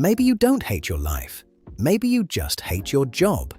Maybe you don't hate your life. Maybe you just hate your job.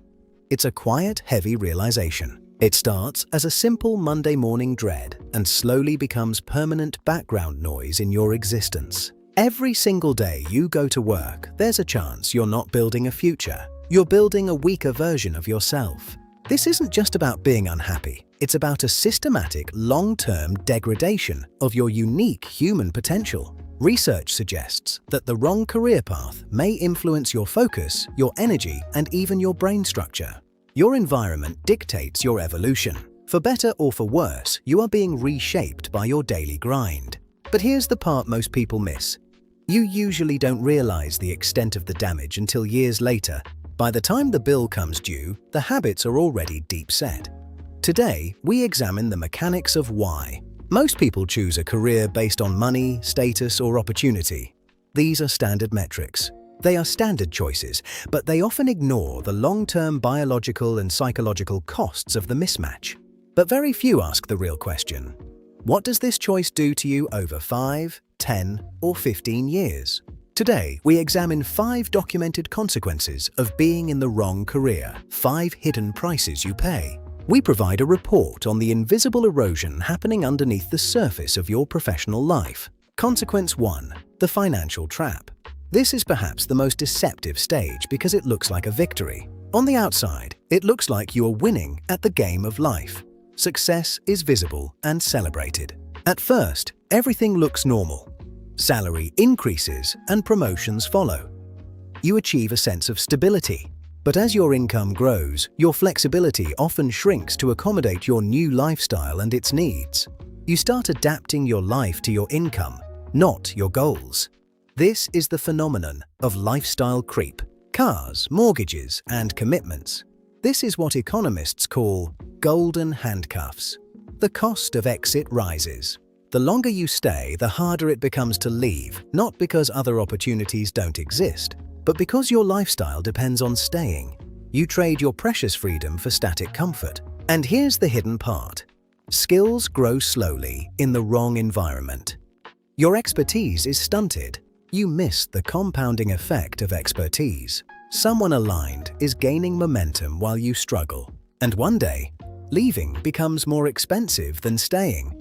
It's a quiet, heavy realization. It starts as a simple Monday morning dread and slowly becomes permanent background noise in your existence. Every single day you go to work, there's a chance you're not building a future. You're building a weaker version of yourself. This isn't just about being unhappy. It's about a systematic, long-term degradation of your unique human potential. Research suggests that the wrong career path may influence your focus, your energy, and even your brain structure. Your environment dictates your evolution. For better or for worse, you are being reshaped by your daily grind. But here's the part most people miss. You usually don't realize the extent of the damage until years later. By the time the bill comes due, the habits are already deep set. Today, we examine the mechanics of why. Most people choose a career based on money, status, or opportunity. These are standard metrics. They are standard choices, but they often ignore the long-term biological and psychological costs of the mismatch. But very few ask the real question. What does this choice do to you over 5, 10, or 15 years? Today, we examine 5 documented consequences of being in the wrong career, 5 hidden prices you pay. We provide a report on the invisible erosion happening underneath the surface of your professional life. Consequence 1. The financial trap. This is perhaps the most deceptive stage because it looks like a victory. On the outside, it looks like you are winning at the game of life. Success is visible and celebrated. At first, everything looks normal. Salary increases and promotions follow. You achieve a sense of stability. But as your income grows, your flexibility often shrinks to accommodate your new lifestyle and its needs. You start adapting your life to your income, not your goals. This is the phenomenon of lifestyle creep. Cars, mortgages, and commitments. This is what economists call golden handcuffs. The cost of exit rises. The longer you stay, the harder it becomes to leave, not because other opportunities don't exist, but because your lifestyle depends on staying. You trade your precious freedom for static comfort. And here's the hidden part. Skills grow slowly in the wrong environment. Your expertise is stunted. You miss the compounding effect of expertise. Someone aligned is gaining momentum while you struggle. And one day, leaving becomes more expensive than staying.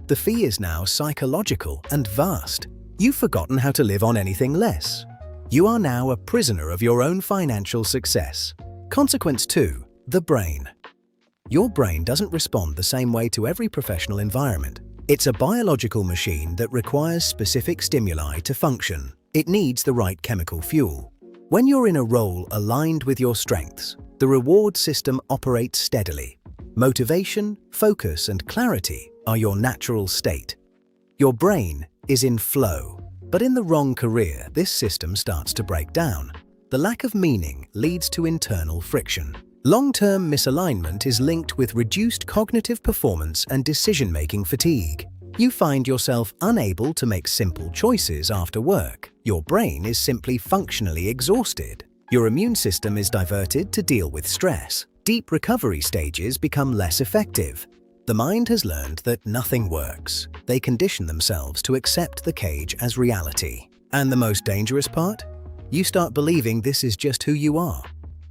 The fee is now psychological and vast. You've forgotten how to live on anything less. You are now a prisoner of your own financial success. Consequence 2. The brain. Your brain doesn't respond the same way to every professional environment. It's a biological machine that requires specific stimuli to function. It needs the right chemical fuel. When you're in a role aligned with your strengths, the reward system operates steadily. Motivation, focus, and clarity are your natural state. Your brain is in flow. But in the wrong career, this system starts to break down. The lack of meaning leads to internal friction. Long-term misalignment is linked with reduced cognitive performance and decision-making fatigue. You find yourself unable to make simple choices after work. Your brain is simply functionally exhausted. Your immune system is diverted to deal with stress. Deep recovery stages become less effective. The mind has learned that nothing works. They condition themselves to accept the cage as reality. And the most dangerous part? You start believing this is just who you are.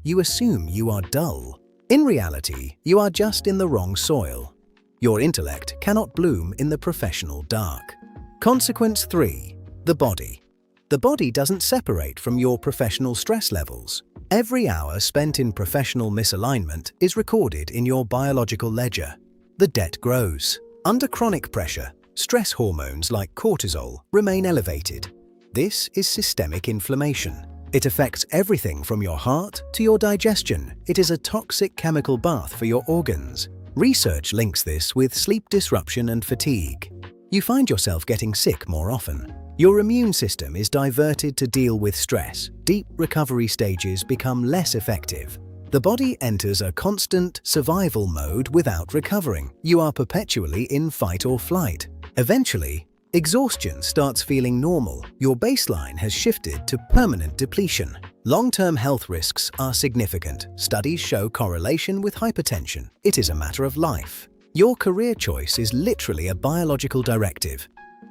You assume you are dull. In reality, you are just in the wrong soil. Your intellect cannot bloom in the professional dark. Consequence 3. The body. The body doesn't separate from your professional stress levels. Every hour spent in professional misalignment is recorded in your biological ledger. The debt grows. Under chronic pressure, stress hormones like cortisol remain elevated. This is systemic inflammation. It affects everything from your heart to your digestion. It is a toxic chemical bath for your organs. Research links this with sleep disruption and fatigue. You find yourself getting sick more often. Your immune system is diverted to deal with stress. Deep recovery stages become less effective. The body enters a constant survival mode without recovering. You are perpetually in fight or flight. Eventually, exhaustion starts feeling normal. Your baseline has shifted to permanent depletion. Long-term health risks are significant. Studies show correlation with hypertension. It is a matter of life. Your career choice is literally a biological directive.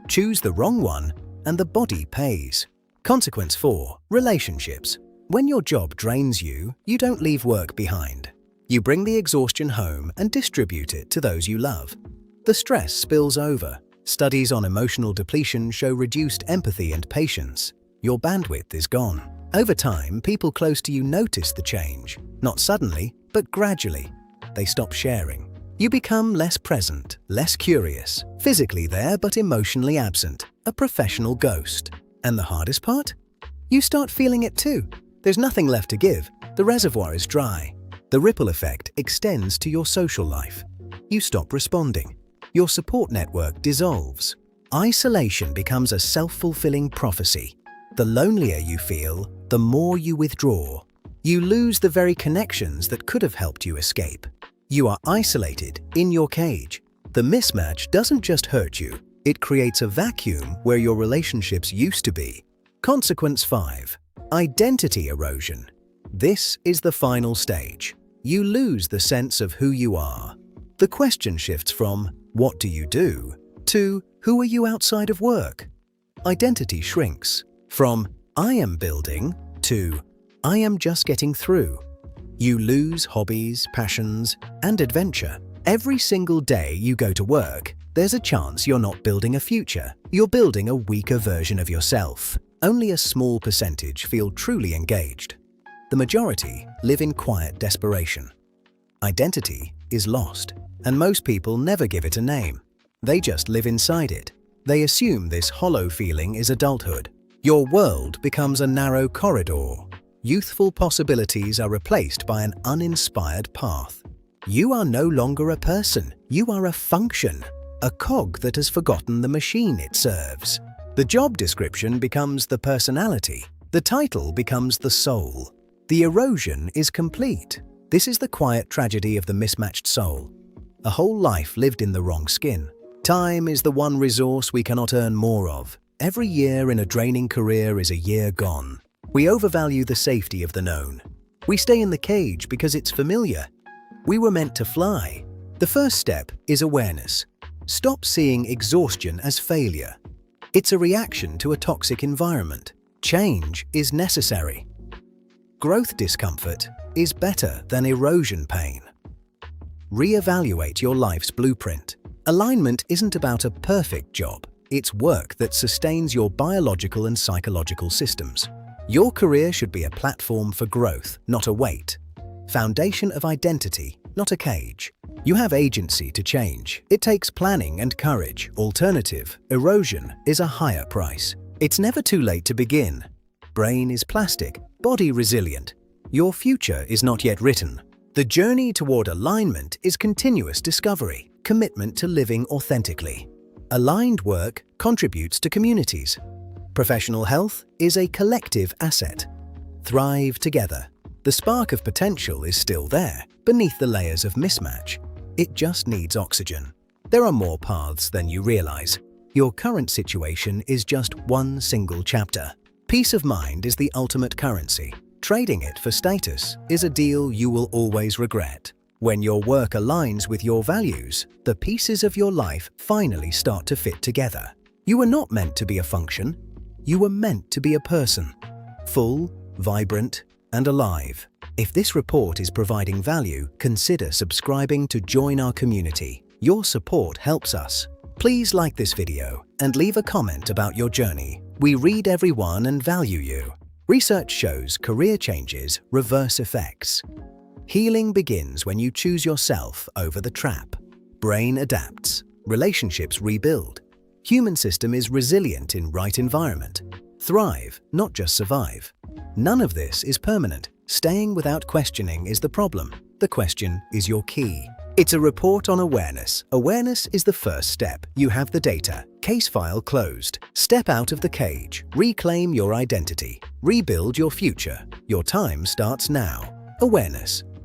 Choose the wrong one, and the body pays. Consequence 4. Relationships. When your job drains you, you don't leave work behind. You bring the exhaustion home and distribute it to those you love. The stress spills over. Studies on emotional depletion show reduced empathy and patience. Your bandwidth is gone. Over time, people close to you notice the change. Not suddenly, but gradually. They stop sharing. You become less present, less curious, physically there but emotionally absent, a professional ghost. And the hardest part? You start feeling it too. There's nothing left to give. The reservoir is dry. The ripple effect extends to your social life. You stop responding. Your support network dissolves. Isolation becomes a self-fulfilling prophecy. The lonelier you feel, the more you withdraw. You lose the very connections that could have helped you escape. You are isolated in your cage. The mismatch doesn't just hurt you, it creates a vacuum where your relationships used to be. Consequence 5. Identity erosion. This is the final stage. You lose the sense of who you are. The question shifts from, "What do you do?" to, "Who are you outside of work?" Identity shrinks from, "I am building," to, "I am just getting through." You lose hobbies, passions, and adventure. Every single day you go to work, there's a chance you're not building a future. You're building a weaker version of yourself. Only a small percentage feel truly engaged. The majority live in quiet desperation. Identity is lost, and most people never give it a name. They just live inside it. They assume this hollow feeling is adulthood. Your world becomes a narrow corridor. Youthful possibilities are replaced by an uninspired path. You are no longer a person. You are a function, a cog that has forgotten the machine it serves. The job description becomes the personality. The title becomes the soul. The erosion is complete. This is the quiet tragedy of the mismatched soul. A whole life lived in the wrong skin. Time is the one resource we cannot earn more of. Every year in a draining career is a year gone. We overvalue the safety of the known. We stay in the cage because it's familiar. We were meant to fly. The first step is awareness. Stop seeing exhaustion as failure. It's a reaction to a toxic environment. Change is necessary. Growth discomfort is better than erosion pain. Reevaluate your life's blueprint. Alignment isn't about a perfect job. It's work that sustains your biological and psychological systems. Your career should be a platform for growth, not a weight. Foundation of identity, not a cage. You have agency to change. It takes planning and courage. Alternative, erosion, is a higher price. It's never too late to begin. Brain is plastic, body resilient. Your future is not yet written. The journey toward alignment is continuous discovery, commitment to living authentically. Aligned work contributes to communities. Professional health is a collective asset. Thrive together. The spark of potential is still there, beneath the layers of mismatch. It just needs oxygen. There are more paths than you realize. Your current situation is just one single chapter. Peace of mind is the ultimate currency. Trading it for status is a deal you will always regret. When your work aligns with your values, the pieces of your life finally start to fit together. You were not meant to be a function. You were meant to be a person. Full, vibrant, and alive. If this report is providing value, consider subscribing to join our community. Your support helps us. Please like this video and leave a comment about your journey. We read everyone and value you. Research shows career changes reverse effects. Healing begins when you choose yourself over the trap. Brain adapts. Relationships rebuild. Human system is resilient in right environment. Thrive, not just survive. None of this is permanent. Staying without questioning is the problem. The question is your key. It's a report on awareness. Awareness is the first step. You have the data. Case file closed. Step out of the cage. Reclaim your identity. Rebuild your future. Your time starts now. Awareness.